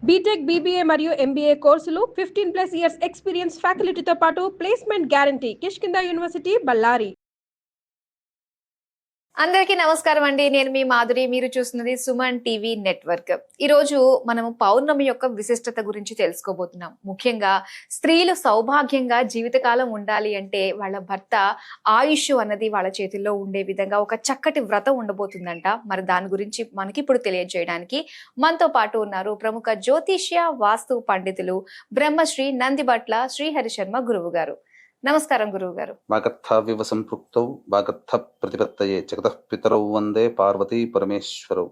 BTech, BBA మరియు MBA కోర్సులు 15+ years experience ఫ్యాకల్టీతో పాటు placement guarantee. Kishkinda university, Ballari. అందరికీ నమస్కారం అండి. నేను మీ మాధురి. మీరు చూస్తున్నది సుమన్ టీవీ నెట్వర్క్. ఈరోజు మనము పౌర్ణమి యొక్క విశిష్టత గురించి తెలుసుకోబోతున్నాం. ముఖ్యంగా స్త్రీలు సౌభాగ్యంగా జీవితకాలం ఉండాలి అంటే వాళ్ళ భర్త ఆయుష్ అన్నది వాళ్ళ చేతుల్లో ఉండే విధంగా ఒక చక్కటి వ్రతం ఉండబోతుందంట. మరి దాని గురించి మనకి ఇప్పుడు తెలియజేయడానికి మనతో పాటు ఉన్నారు ప్రముఖ జ్యోతిష్య వాస్తు పండితులు బ్రహ్మశ్రీ నందిబట్ల శ్రీహరి శర్మ గురువు గారు. నమస్కారం గురువు గారు. వాగర్థావివ సంపృక్తౌ వాగర్థ ప్రతిపత్తయే జగతః పితరౌ వందే పార్వతీ పరమేశ్వరౌ.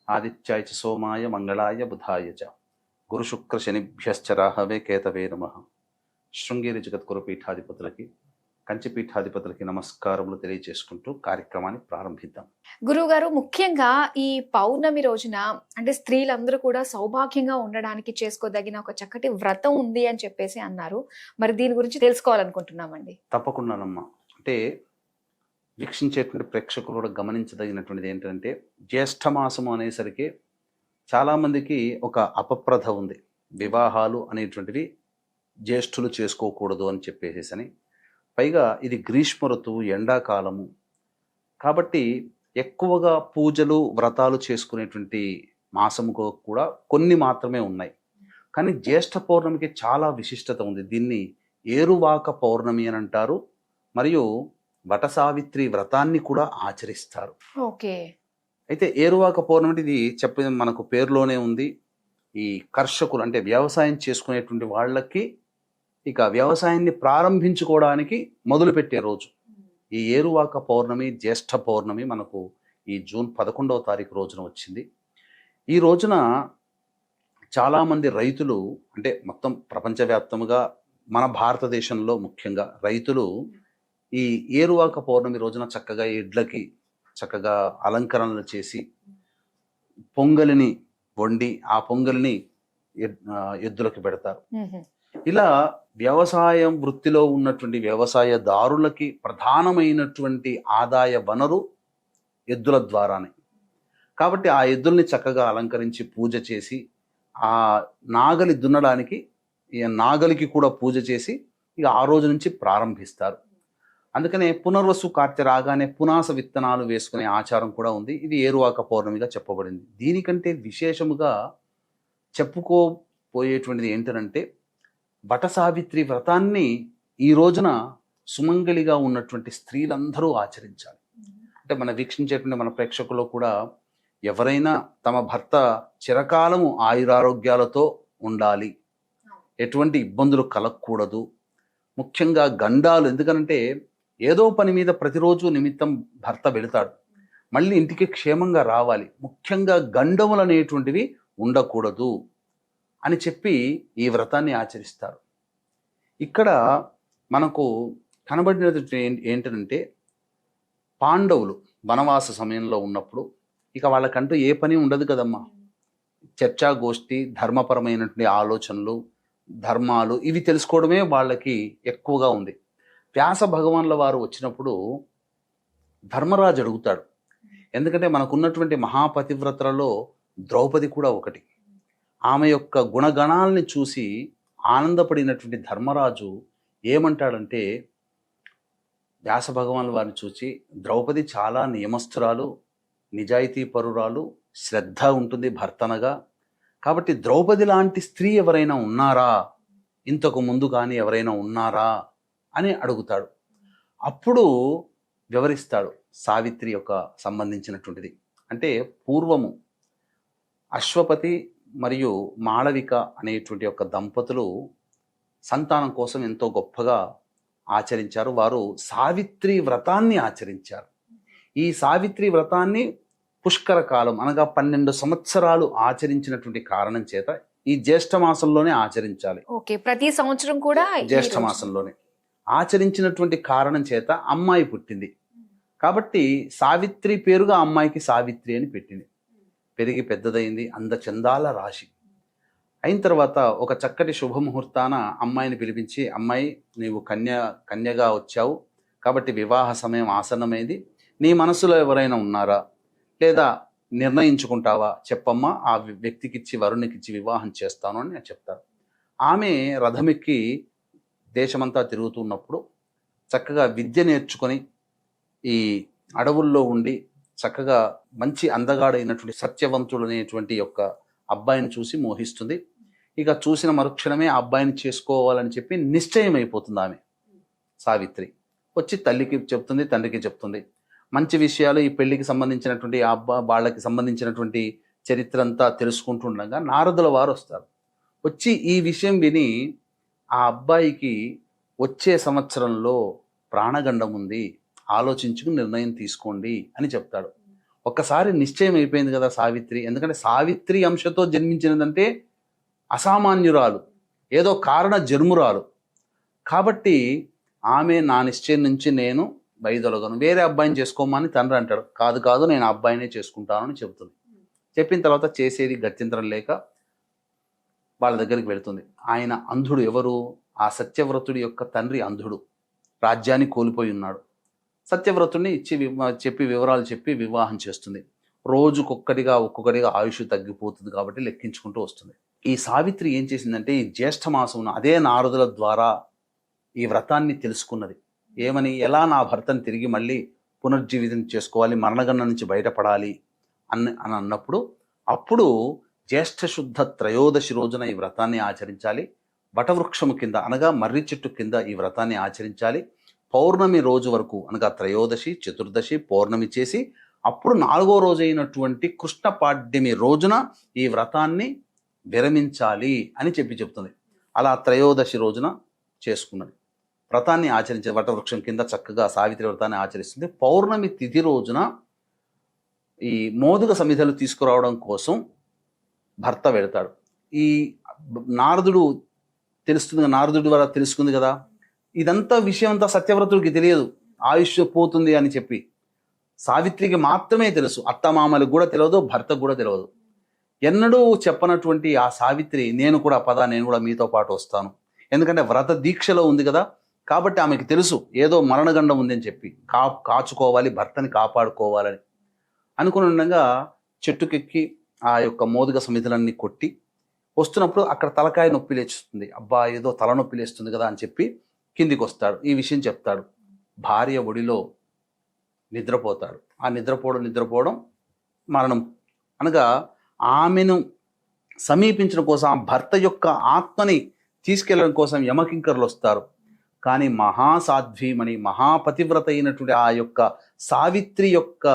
ఆదిత్యాయ చ సోమాయ మంగళాయ బుధాయ చ గురు శుక్ర శనిభ్యశ్చ రాహవే కేతవే నమః. శృంగేరి జగద్గురు పీఠాధిపతులకి, కంచి పీఠాధిపతులకి నమస్కారములు తెలియజేసుకుంటూ కార్యక్రమాన్ని ప్రారంభిద్దాం. గురువు గారు, ముఖ్యంగా ఈ పౌర్ణమి రోజున అంటే స్త్రీలందరూ కూడా సౌభాగ్యంగా ఉండడానికి చేసుకోదగిన ఒక చక్కటి వ్రతం ఉంది అని చెప్పేసి అన్నారు. మరి దీని గురించి తెలుసుకోవాలనుకుంటున్నామండి. తప్పకుండానమ్మా. అంటే వీక్షించేటువంటి ప్రేక్షకులు కూడా గమనించదగినటువంటిది ఏంటంటే, జ్యేష్ఠమాసము అనేసరికి చాలామందికి ఒక అపప్రథ ఉంది. వివాహాలు అనేటువంటివి జ్యేష్ఠులు చేసుకోకూడదు అని చెప్పేసి, పైగా ఇది గ్రీష్మ ఋతువు, ఎండాకాలము కాబట్టి ఎక్కువగా పూజలు వ్రతాలు చేసుకునేటువంటి మాసముకు కూడా కొన్ని మాత్రమే ఉన్నాయి. కానీ జ్యేష్ఠ పౌర్ణమికి చాలా విశిష్టత ఉంది. దీన్ని ఏరువాక పౌర్ణమి అని అంటారు. మరియు వటసావిత్రి వ్రతాన్ని కూడా ఆచరిస్తారు. ఓకే. అయితే ఏరువాక పౌర్ణమి ఇది చెప్పిన మనకు పేరులోనే ఉంది. ఈ కర్షకులు అంటే వ్యవసాయం చేసుకునేటువంటి వాళ్ళకి ఇక వ్యవసాయాన్ని ప్రారంభించుకోవడానికి మొదలుపెట్టే రోజు ఈ ఏరువాక పౌర్ణమి. జ్యేష్ఠ పౌర్ణమి మనకు ఈ జూన్ 11వ తారీఖు రోజున వచ్చింది. ఈ రోజున చాలామంది రైతులు, అంటే మొత్తం ప్రపంచవ్యాప్తంగా మన భారతదేశంలో ముఖ్యంగా రైతులు ఈ ఏరువాక పౌర్ణమి రోజున చక్కగా ఎడ్లకి చక్కగా అలంకరణలు చేసి పొంగలిని వండి ఆ పొంగలిని ఎద్దులకి పెడతారు. ఇలా వ్యవసాయం వృత్తిలో ఉన్నటువంటి వ్యవసాయదారులకి ప్రధానమైనటువంటి ఆదాయ వనరు ఎద్దుల ద్వారానే. కాబట్టి ఆ ఎద్దుల్ని చక్కగా అలంకరించి పూజ చేసి ఆ నాగలి దున్నడానికి నాగలికి కూడా పూజ చేసి ఇక ఆ రోజు నుంచి ప్రారంభిస్తారు. అందుకనే పునర్వసు కార్తె రాగానే పునాస విత్తనాలు వేసుకునే ఆచారం కూడా ఉంది. ఇది ఏరువాక పౌర్ణమిగా చెప్పబడింది. దీనికంటే విశేషముగా చెప్పుకోపోయేటువంటిది ఏంటంటే, వటసావిత్రి వ్రతాన్ని ఈ రోజున సుమంగళిగా ఉన్నటువంటి స్త్రీలందరూ ఆచరించాలి. అంటే మన వీక్షించేటువంటి మన ప్రేక్షకులు కూడా ఎవరైనా తమ భర్త చిరకాలము ఆయురారోగ్యాలతో ఉండాలి, ఎటువంటి ఇబ్బందులు కలగకూడదు, ముఖ్యంగా గండాలు. ఎందుకంటే ఏదో పని మీద ప్రతిరోజు నిమిత్తం భర్త వెళతాడు, మళ్ళీ ఇంటికి క్షేమంగా రావాలి, ముఖ్యంగా గండములు అనేటువంటివి ఉండకూడదు అని చెప్పి ఈ వ్రతాన్ని ఆచరిస్తారు. ఇక్కడ మనకు కనబడినది ఏంటంటే, పాండవులు వనవాస సమయంలో ఉన్నప్పుడు ఇక వాళ్ళకంటూ ఏ పని ఉండదు కదమ్మా. చర్చాగోష్ఠి, ధర్మపరమైనటువంటి ఆలోచనలు, ధర్మాలు ఇవి తెలుసుకోవడమే వాళ్ళకి ఎక్కువగా ఉంది. వ్యాస భగవాన్ల వారు వచ్చినప్పుడు ధర్మరాజు అడుగుతాడు. ఎందుకంటే మనకున్నటువంటి మహాపతివ్రతలలో ద్రౌపది కూడా ఒకటి. ఆమె యొక్క గుణగణాలని చూసి ఆనందపడినటువంటి ధర్మరాజు ఏమంటాడంటే, వ్యాస భగవాన్ వారిని చూసి, ద్రౌపది చాలా నియమస్తురాలు, నిజాయితీ పరురాలు, శ్రద్ధ ఉంటుంది భర్తనగా, కాబట్టి ద్రౌపది లాంటి స్త్రీ ఎవరైనా ఉన్నారా, ఇంతకు ముందు కానీ ఎవరైనా ఉన్నారా అని అడుగుతాడు. అప్పుడు వివరిస్తాడు సావిత్రి యొక్క సంబంధించినటువంటిది. అంటే పూర్వము అశ్వపతి మరియు మాళవిక అనేటువంటి యొక్క దంపతులు సంతానం కోసం ఎంతో గొప్పగా ఆచరించారు. వారు సావిత్రి వ్రతాన్ని ఆచరించారు. ఈ సావిత్రి వ్రతాన్ని పుష్కర కాలం అనగా 12 సంవత్సరాలు ఆచరించినటువంటి కారణం చేత ఈ జ్యేష్ఠ మాసంలోనే ఆచరించాలి. ఓకే, ప్రతి సంవత్సరం కూడా జ్యేష్ఠ మాసంలోనే ఆచరించినటువంటి కారణం చేత అమ్మాయి పుట్టింది. కాబట్టి సావిత్రి పేరుగా అమ్మాయికి సావిత్రి అని పెట్టింది. పెరిగి పెద్దదైంది, అందచందాల రాశి అయిన తర్వాత ఒక చక్కటి శుభముహూర్తాన అమ్మాయిని పిలిపించి, అమ్మాయి నీవు కన్యగా వచ్చావు కాబట్టి వివాహ సమయం ఆసన్నమైంది, నీ మనసులో ఎవరైనా ఉన్నారా, లేదా నిర్ణయించుకుంటావా చెప్పమ్మా, ఆ వ్యక్తికి ఇచ్చి వరుణ్ణికి ఇచ్చి వివాహం చేస్తాను అని చెప్తారు. ఆమె రథమెక్కి దేశమంతా తిరుగుతున్నప్పుడు చక్కగా విద్య నేర్చుకొని ఈ అడవుల్లో ఉండి చక్కగా మంచి అందగాడైనటువంటి సత్యవంతుడు అనేటువంటి యొక్క అబ్బాయిని చూసి మోహిస్తుంది. ఇక చూసిన మరుక్షణమే ఆ అబ్బాయిని చేసుకోవాలని చెప్పి నిశ్చయం అయిపోతుంది ఆమె సావిత్రి. వచ్చి తల్లికి చెప్తుంది, తండ్రికి చెప్తుంది. మంచి విషయాలు ఈ పెళ్లికి సంబంధించినటువంటి ఆ వాళ్ళకి సంబంధించినటువంటి చరిత్ర అంతా తెలుసుకుంటుండగా నారదుల వారు వస్తారు. వచ్చి ఈ విషయం విని ఆ అబ్బాయికి వచ్చే సంవత్సరంలో ప్రాణగండం ఉంది, ఆలోచించుకుని నిర్ణయం తీసుకోండి అని చెప్తాడు. ఒక్కసారి నిశ్చయం అయిపోయింది కదా సావిత్రి. ఎందుకంటే సావిత్రి అంశతో జన్మించినదంటే అసామాన్యురాలు, ఏదో కారణ జన్మురాలు. కాబట్టి ఆమె నా నిశ్చయం నుంచి నేను వైదొలగను, వేరే అబ్బాయిని చేసుకోమని తండ్రి అంటాడు. కాదు కాదు నేను అబ్బాయినే చేసుకుంటాను అని చెబుతుంది. చెప్పిన తర్వాత చేసేది గత్యంతరం లేక వాళ్ళ దగ్గరికి వెళుతుంది. ఆయన అంధుడు. ఎవరు? ఆ సత్యవ్రతుడి యొక్క తండ్రి అంధుడు, రాజ్యాన్ని కోల్పోయి ఉన్నాడు. సత్యవ్రతుడిని చెప్పి వివరాలు చెప్పి వివాహం చేస్తుంది. రోజుకొక్కటిగా ఒక్కొక్కటిగా ఆయుష్ తగ్గిపోతుంది కాబట్టి లెక్కించుకుంటూ వస్తుంది. ఈ సావిత్రి ఏం చేసిందంటే ఈ జ్యేష్ఠ మాసం అదే నారదుల ద్వారా ఈ వ్రతాన్ని తెలుసుకున్నది. ఏమని? ఎలా నా భర్తను తిరిగి మళ్ళీ పునర్జీవితం చేసుకోవాలి, మరణగండం నుంచి బయటపడాలి అని అన్నప్పుడు అప్పుడు జ్యేష్ఠ శుద్ధ త్రయోదశి రోజున ఈ వ్రతాన్ని ఆచరించాలి. వటవృక్షము కింద అనగా మర్రి చెట్టు కింద ఈ వ్రతాన్ని ఆచరించాలి. పౌర్ణమి రోజు వరకు అనగా త్రయోదశి, చతుర్దశి, పౌర్ణమి చేసి అప్పుడు 4వ రోజు అయినటువంటి కృష్ణ పాడ్యమి రోజున ఈ వ్రతాన్ని విరమించాలి అని చెప్తుంది. అలా త్రయోదశి రోజున చేసుకున్నది. వ్రతాన్ని ఆచరించే వటవృక్షం కింద చక్కగా సావిత్రి వ్రతాన్ని ఆచరిస్తుంది. పౌర్ణమి తిథి రోజున ఈ మోదుగ సమిధలు తీసుకురావడం కోసం భర్త వెళతాడు. ఈ నారదుడు నారదుడి ద్వారా తెలుసుకుంది కదా. ఇదంతా విషయం అంతా సత్యవ్రతుడికి తెలియదు, ఆయుష్ పోతుంది అని చెప్పి. సావిత్రికి మాత్రమే తెలుసు, అత్తమామలకు కూడా తెలియదు, భర్తకు కూడా తెలియదు. ఎన్నడూ చెప్పనటువంటి ఆ సావిత్రి నేను కూడా మీతో పాటు వస్తాను, ఎందుకంటే వ్రత దీక్షలో ఉంది కదా. కాబట్టి ఆమెకు తెలుసు ఏదో మరణగండం ఉందని చెప్పి కాచుకోవాలి, భర్తని కాపాడుకోవాలని అనుకుని ఉండగా చెట్టుకెక్కి ఆ యొక్క మోదుగ సమితులన్నీ కొట్టి వస్తున్నప్పుడు అక్కడ తలకాయ నొప్పి లేస్తుంది. అబ్బా ఏదో తలనొప్పి లేస్తుంది కదా అని చెప్పి కిందికి వస్తాడు. ఈ విషయం చెప్తాడు. భార్య ఒడిలో నిద్రపోతాడు. ఆ నిద్రపోవడం మరణం అనగా ఆమెను సమీపించడం కోసం, ఆ భర్త యొక్క ఆత్మని తీసుకెళ్ళడం కోసం యమకింకర్లు వస్తారు. కానీ మహాసాధ్వీమణి, మహాపతివ్రత అయినటువంటి ఆ యొక్క సావిత్రి యొక్క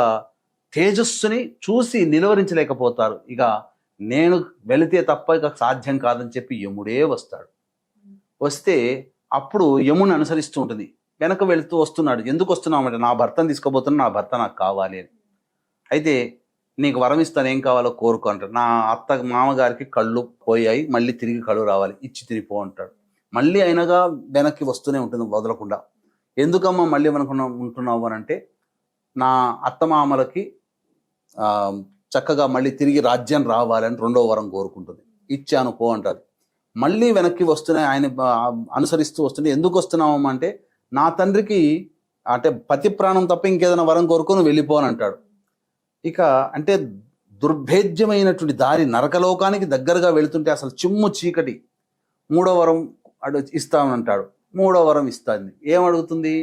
తేజస్సుని చూసి నిలువరించలేకపోతారు. ఇక నేను వెళితే తప్ప ఇక సాధ్యం కాదని చెప్పి యముడే వస్తాడు. వస్తే అప్పుడు యముని అనుసరిస్తూ ఉంటుంది. వెనక వెళుతూ వస్తున్నాడు. ఎందుకు వస్తున్నామంటే నా భర్తను తీసుకోబోతున్నా, నా భర్త నాకు కావాలి అని. అయితే నీకు వరం ఇస్తాను, ఏం కావాలో కోరుకో అంటాడు. నా మామగారికి కళ్ళు పోయాయి, మళ్ళీ తిరిగి కళ్ళు రావాలి, ఇచ్చి తిరిగిపో అంటాడు. మళ్ళీ అయినగా వెనక్కి వస్తూనే ఉంటుంది వదలకుండా. ఎందుకమ్మా మళ్ళీ ఉంటున్నావు అని అంటే, నా అత్తమామలకి చక్కగా మళ్ళీ తిరిగి రాజ్యం రావాలని 2వ వరం కోరుకుంటుంది. ఇచ్చాను పో అంటారు. మళ్ళీ వెనక్కి వస్తున్నాయి, ఆయన అనుసరిస్తూ వస్తుంటే ఎందుకు వస్తున్నావమ్మా అంటే, నా తండ్రికి అంటే పతి ప్రాణం తప్ప ఇంకేదైనా వరం కోరుకొని వెళ్ళిపోని అంటాడు. ఇక అంటే దుర్భేద్యమైనటువంటి దారి, నరకలోకానికి దగ్గరగా వెళుతుంటే అసలు చిమ్ము చీకటి. 3వ వరం ఇస్తానంటాడు. 3వ వరం ఇస్తాను. ఏమడుగుతుంది?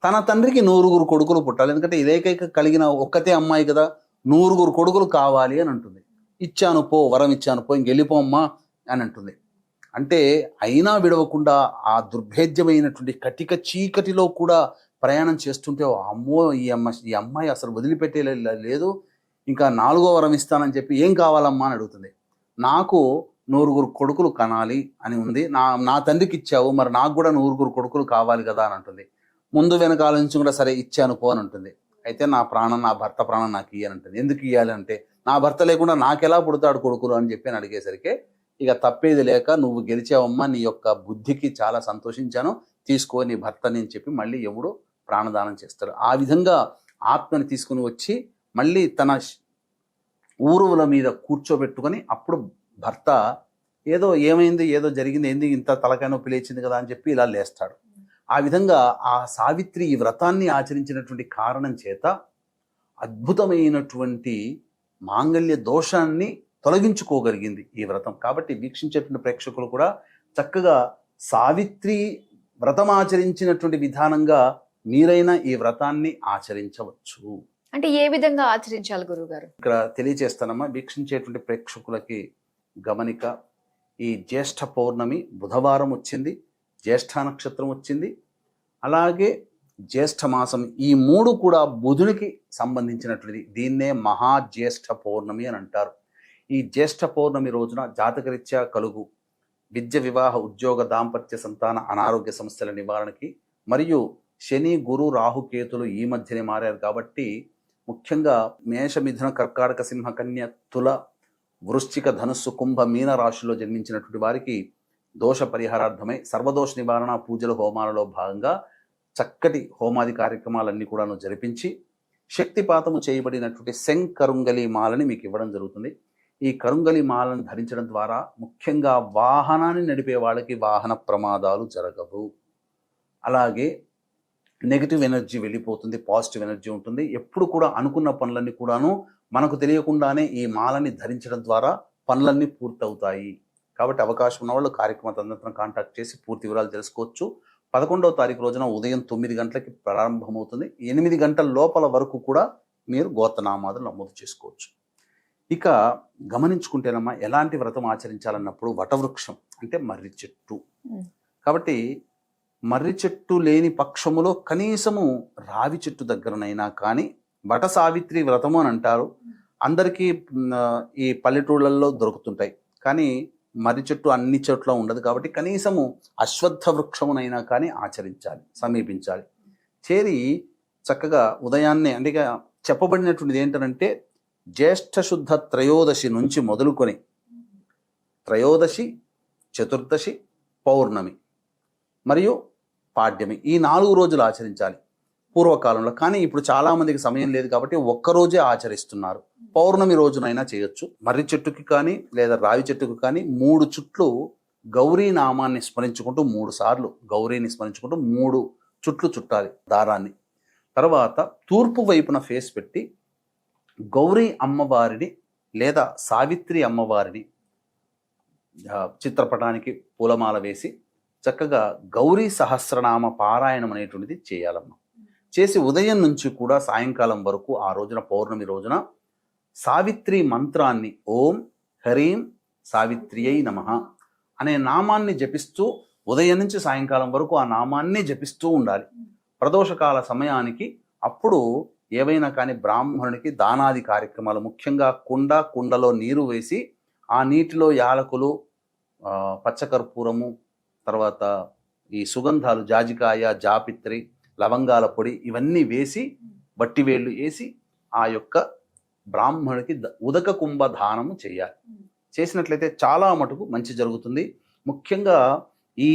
తన తండ్రికి 9 కొడుకులు పుట్టాలి, ఎందుకంటే ఇదేకైక కలిగిన ఒక్కతే అమ్మాయి కదా, 9 కొడుకులు కావాలి అని అంటుంది. ఇచ్చాను పో, వరం ఇచ్చాను పో, ఇంకెళ్ళిపోమ్మా అని అంటుంది. అంటే అయినా విడవకుండా ఆ దుర్భేద్యమైనటువంటి కటిక చీకటిలో కూడా ప్రయాణం చేస్తుంటే, అమ్మో ఈ అమ్మాయి అసలు వదిలిపెట్టే లేదు, ఇంకా 4వ వరం ఇస్తానని చెప్పి ఏం కావాలమ్మా అని అడుగుతుంది. నాకు 9 కొడుకులు కనాలి అని ఉంది, నా తండ్రికి ఇచ్చావు, మరి నాకు కూడా 9 కొడుకులు కావాలి కదా అని అంటుంది. ముందు వెనకాల నుంచి కూడా సరే ఇచ్చాను పో అని ఉంటుంది. అయితే నా భర్త ప్రాణం నాకు ఇయ్యని అంటుంది. ఎందుకు ఇవ్వాలి అంటే, నా భర్త లేకుండా నాకెలా పుడతాడు కొడుకులు అని చెప్పి అడిగేసరికి ఇక తప్పేది లేక, నువ్వు గెలిచావమ్మా, నీ యొక్క బుద్ధికి చాలా సంతోషించాను, తీసుకో నీ భర్తని అని చెప్పి మళ్ళీ ఎవడు ప్రాణదానం చేస్తాడు. ఆ విధంగా ఆత్మని తీసుకుని వచ్చి మళ్ళీ తన ఊరువుల మీద కూర్చోబెట్టుకొని అప్పుడు భర్త ఏదో ఏమైంది, ఏదో జరిగింది, ఏంది ఇంత తలకాయ నొప్పి లేచింది కదా అని చెప్పి ఇలా లేస్తాడు. ఆ విధంగా ఆ సావిత్రి ఈ వ్రతాన్ని ఆచరించినటువంటి కారణం చేత అద్భుతమైనటువంటి మాంగళ్య దోషాన్ని తొలగించుకోగలిగింది ఈ వ్రతం. కాబట్టి వీక్షించేటువంటి ప్రేక్షకులు కూడా చక్కగా సావిత్రి వ్రతం ఆచరించినటువంటి విధానంగా మీరైనా ఈ వ్రతాన్ని ఆచరించవచ్చు. అంటే ఏ విధంగా ఆచరించాలి గురుగారు? ఇక్కడ తెలియజేస్తానమ్మా, వీక్షించేటువంటి ప్రేక్షకులకి గమనిక. ఈ జ్యేష్ఠ పౌర్ణమి బుధవారం వచ్చింది, జ్యేష్ఠ నక్షత్రం వచ్చింది, అలాగే జ్యేష్ఠ మాసం, ఈ 3 కూడా బుధునికి సంబంధించినటువంటిది. దీన్నే మహాజ్యేష్ఠ పౌర్ణమి అని అంటారు. ఈ జ్యేష్ఠ పౌర్ణమి రోజున జాతకరీత్యా కలుగు విద్య, వివాహ, ఉద్యోగ, దాంపత్య, సంతాన, అనారోగ్య సమస్యల నివారణకి, మరియు శని, గురు, రాహు, కేతులు ఈ మధ్యనే మారారు కాబట్టి ముఖ్యంగా మేష, మిథున, కర్కాటక, సింహ, కన్య, తుల, వృశ్చిక, ధనుస్సు, కుంభ, మీన రాశుల్లో జన్మించినటువంటి వారికి దోష పరిహారార్థమై సర్వదోష నివారణ పూజలు, హోమాలలో భాగంగా చక్కటి హోమాది కార్యక్రమాలన్నీ కూడాను జరిపించి శక్తిపాతము చేయబడినటువంటి శంకరుంగలి మాలని మీకు ఇవ్వడం జరుగుతుంది. ఈ కరుంగలి మాలను ధరించడం ద్వారా ముఖ్యంగా వాహనాన్ని నడిపే వాళ్ళకి వాహన ప్రమాదాలు జరగవు. అలాగే నెగిటివ్ ఎనర్జీ వెళ్ళిపోతుంది, పాజిటివ్ ఎనర్జీ ఉంటుంది. ఎప్పుడు కూడా అనుకున్న పనులన్నీ కూడాను మనకు తెలియకుండానే ఈ మాలని ధరించడం ద్వారా పనులన్నీ పూర్తవుతాయి. కాబట్టి అవకాశం ఉన్న వాళ్ళు కార్యక్రమ తదనంతరం కాంటాక్ట్ చేసి పూర్తి వివరాలు తెలుసుకోవచ్చు. 11వ తారీఖు రోజున ఉదయం 9 గంటలకి ప్రారంభమవుతుంది. 8 గంటల లోపల వరకు కూడా మీరు గోత్రనామాదులు నమోదు చేసుకోవచ్చు. ఇక గమనించుకుంటేనమ్మా, ఎలాంటి వ్రతం ఆచరించాలన్నప్పుడు వటవృక్షం అంటే మర్రి చెట్టు. కాబట్టి మర్రి చెట్టు లేని పక్షములో కనీసము రావి చెట్టు దగ్గరనైనా కానీ, వట సావిత్రి వ్రతము అని అంటారు. అందరికీ ఈ పల్లెటూళ్ళల్లో దొరుకుతుంటాయి, కానీ మర్రి చెట్టు అన్ని చోట్ల ఉండదు. కాబట్టి కనీసము అశ్వత్థ వృక్షమునైనా కానీ ఆచరించాలి, సమీపించాలి. చేరి చక్కగా ఉదయాన్నే, అంటే చెప్పబడినటువంటిది ఏంటంటే జ్యేష్ఠ శుద్ధ త్రయోదశి నుంచి మొదలుకొని త్రయోదశి, చతుర్దశి, పౌర్ణమి మరియు పాడ్యమి, ఈ 4 రోజులు ఆచరించాలి పూర్వకాలంలో. కానీ ఇప్పుడు చాలామందికి సమయం లేదు కాబట్టి ఒక్కరోజే ఆచరిస్తున్నారు. పౌర్ణమి రోజునైనా చేయొచ్చు. మర్రి చెట్టుకి కానీ లేదా రావి చెట్టుకు కానీ 3 చుట్లు గౌరీ నామాన్ని స్మరించుకుంటూ 3 సార్లు గౌరీని స్మరించుకుంటూ 3 చుట్లు చుట్టాలి దారాన్ని. తర్వాత తూర్పు వైపున ఫేస్ పెట్టి గౌరీ అమ్మవారిని లేదా సావిత్రి అమ్మవారిని చిత్రపటానికి పూలమాల వేసి చక్కగా గౌరీ సహస్రనామ పారాయణం అనేటువంటిది చేయాలమ్మా. చేసి ఉదయం నుంచి కూడా సాయంకాలం వరకు ఆ రోజున, పౌర్ణమి రోజున సావిత్రి మంత్రాన్ని ఓం హ్రీం సావిత్రియై నమః అనే నామాన్ని జపిస్తూ ఉదయం నుంచి సాయంకాలం వరకు ఆ నామాన్ని జపిస్తూ ఉండాలి. ప్రదోషకాల సమయానికి అప్పుడు ఏవైనా కానీ బ్రాహ్మణునికి దానాది కార్యక్రమాలు, ముఖ్యంగా కుండలో నీరు వేసి ఆ నీటిలో యాలకులు, పచ్చకర్పూరము, తర్వాత ఈ సుగంధాలు, జాజికాయ, జాపిత్రి, లవంగాల పొడి ఇవన్నీ వేసి బట్టివేళ్ళు వేసి ఆ యొక్క బ్రాహ్మణుడికి ఉదక కుంభ దానము చేయాలి. చేసినట్లయితే చాలా మటుకు మంచి జరుగుతుంది. ముఖ్యంగా ఈ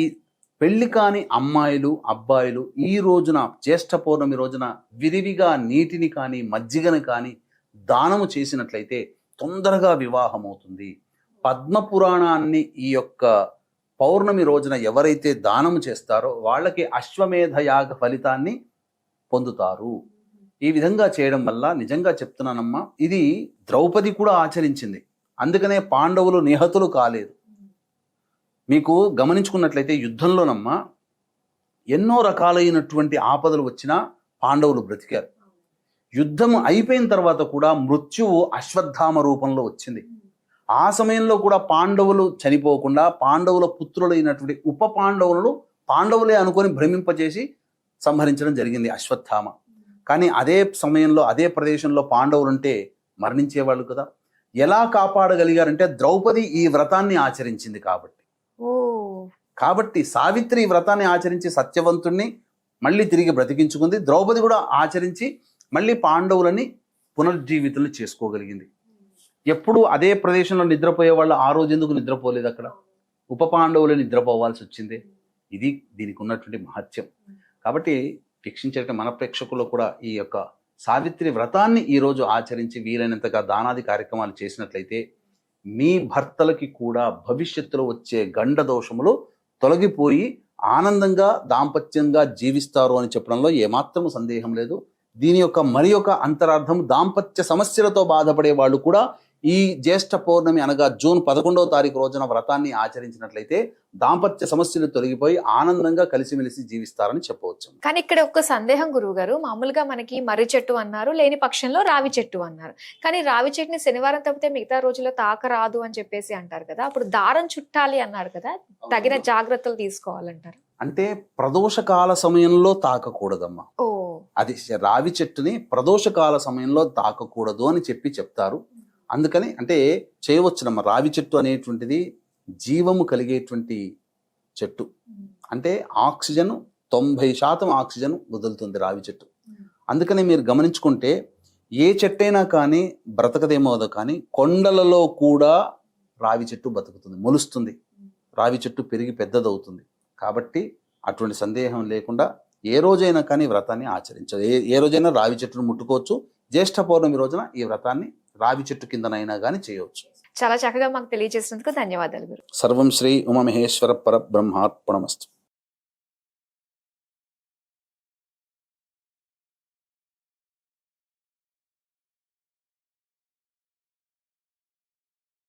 పెళ్లి కాని అమ్మాయిలు, అబ్బాయిలు ఈ రోజున జ్యేష్ఠ పౌర్ణమి రోజున విరివిగా నీటిని కానీ మజ్జిగను కానీ దానము చేసినట్లయితే తొందరగా వివాహం అవుతుంది. పద్మపురాణాన్ని ఈ యొక్క పౌర్ణమి రోజున ఎవరైతే దానము చేస్తారో వాళ్ళకి అశ్వమేధ యాగ ఫలితాన్ని పొందుతారు. ఈ విధంగా చేయడం వల్ల నిజంగా చెప్తున్నానమ్మా, ఇది ద్రౌపది కూడా ఆచరించింది. అందుకనే పాండవులు నిహతులు కాలేదు. మీకు గమనించుకున్నట్లయితే యుద్ధంలోనమ్మా ఎన్నో రకాలైనటువంటి ఆపదలు వచ్చినా పాండవులు బ్రతికారు. యుద్ధం అయిపోయిన తర్వాత కూడా మృత్యువు అశ్వత్థామ రూపంలో వచ్చింది. ఆ సమయంలో కూడా పాండవులు చనిపోకుండా పాండవుల పుత్రులైనటువంటి ఉప పాండవులను పాండవులే అనుకొని భ్రమింపజేసి సంహరించడం జరిగింది అశ్వత్థామ. కానీ అదే సమయంలో అదే ప్రదేశంలో పాండవులుంటే మరణించేవాళ్ళు కదా. ఎలా కాపాడగలిగారంటే ద్రౌపది ఈ వ్రతాన్ని ఆచరించింది కాబట్టి సావిత్రి ఈ వ్రతాన్ని ఆచరించి సత్యవంతుణ్ణి మళ్ళీ తిరిగి బ్రతికించుకుంది. ద్రౌపది కూడా ఆచరించి మళ్ళీ పాండవులని పునర్జీవితులు చేసుకోగలిగింది. ఎప్పుడు అదే ప్రదేశంలో నిద్రపోయే వాళ్ళు ఆ రోజు ఎందుకు నిద్రపోలేదు? అక్కడ ఉప పాండవులు నిద్రపోవాల్సి వచ్చింది. ఇది దీనికి ఉన్నటువంటి మహత్యం. కాబట్టి వీక్షించే మన ప్రేక్షకులు కూడా ఈ యొక్క సావిత్రి వ్రతాన్ని ఈరోజు ఆచరించి వీలైనంతగా దానాది కార్యక్రమాలు చేసినట్లయితే మీ భర్తలకి కూడా భవిష్యత్తులో వచ్చే గండ దోషములు తొలగిపోయి ఆనందంగా దాంపత్యంగా జీవిస్తారు అని చెప్పడంలో ఏమాత్రము సందేహం లేదు. దీని యొక్క మరి ఒక అంతరార్థం దాంపత్య సమస్యలతో బాధపడే వాళ్ళు కూడా ఈ జ్యేష్ఠ పౌర్ణమి అనగా జూన్ 11వ తారీఖు రోజున వ్రతాన్ని ఆచరించినట్లయితే దాంపత్య సమస్యలు తొలగిపోయి ఆనందంగా కలిసిమెలిసి జీవిస్తారని చెప్పవచ్చు. కానీ ఇక్కడ ఒక సందేహం గురువు గారు, మామూలుగా మనకి మర్రి చెట్టు అన్నారు, లేని పక్షంలో రావి చెట్టు అన్నారు. కానీ రావి చెట్టుని శనివారం తప్పితే మిగతా రోజుల్లో తాకరాదు అని చెప్పేసి అంటారు కదా, అప్పుడు దారం చుట్టాలి అన్నారు కదా, తగిన జాగ్రత్తలు తీసుకోవాలంటారు. అంటే ప్రదోషకాల సమయంలో తాకకూడదమ్మా. ఓ, అది రావి చెట్టుని ప్రదోషకాల సమయంలో తాకకూడదు అని చెప్తారు. అందుకని అంటే చేయవచ్చునమ్మా. రావి చెట్టు అనేటువంటిది జీవము కలిగేటువంటి చెట్టు. అంటే ఆక్సిజన్ 90% ఆక్సిజన్ వదులుతుంది రావి చెట్టు. అందుకని మీరు గమనించుకుంటే ఏ చెట్టైనా కానీ బ్రతకదేమో కానీ కొండలలో కూడా రావి చెట్టు బతుకుతుంది, మొలుస్తుంది. రావి చెట్టు పెరిగి పెద్దదవుతుంది. కాబట్టి అటువంటి సందేహం లేకుండా ఏ రోజైనా కానీ వ్రతాన్ని ఆచరించదు. ఏ రోజైనా రావి చెట్టును ముట్టుకోవచ్చు. జ్యేష్ఠ పౌర్ణమి రోజున ఈ వ్రతాన్ని రావి చెట్టు కిందనైనా కానీ చేయవచ్చు. చాలా చక్కగా మాకు తెలియజేసినందుకు ధన్యవాదాలు గురు. సర్వం శ్రీ ఉమామహేశ్వర పరబ్రహ్మార్పణమస్తు.